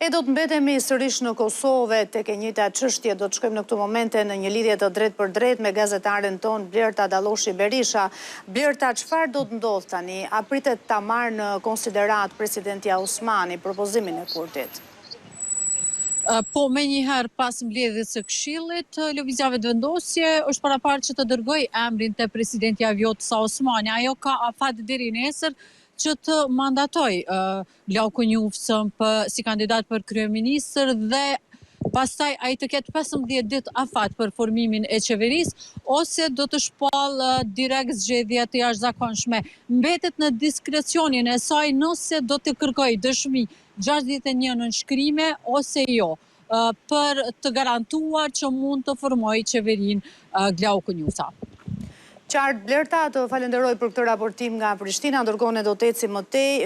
Do të mbetemi sërish në Kosovë tek e njëjta çështje, do të shkojmë në këto momente në një lidhje të drejtë për drejtë me gazetaren ton Blerta Dalloshi Berisha. Blerta, çfarë do të ndodh tani? A pritet ta marrë në konsiderat presidenti Osmani propozimin e Kurtit? Po me njëherë pas mbledhjes së Këshillit, lëvizjave të vendosje është paraparë që të dërgoj emrin te presidenti Vjotës Osmani. Ajo ka afat deri nesër që të mandatoj Glauku Njufsën si kandidat për kryeministër dhe pastaj ai të ketë 15 ditë afat për formimin e qeverisë ose do të shpall direkt zgjedhje të jashtëzakonshme. Mbetet në diskrecionin e saj nëse do të kërkojë dëshmi 61 nënshkrime ose jo, për të garantuar që mund të formojë qeverinë Glauku Njufsa. Qartë, Blerta, të falenderoj për këtë raportim nga Prishtina, ndërkohë ne do të ecim më tej.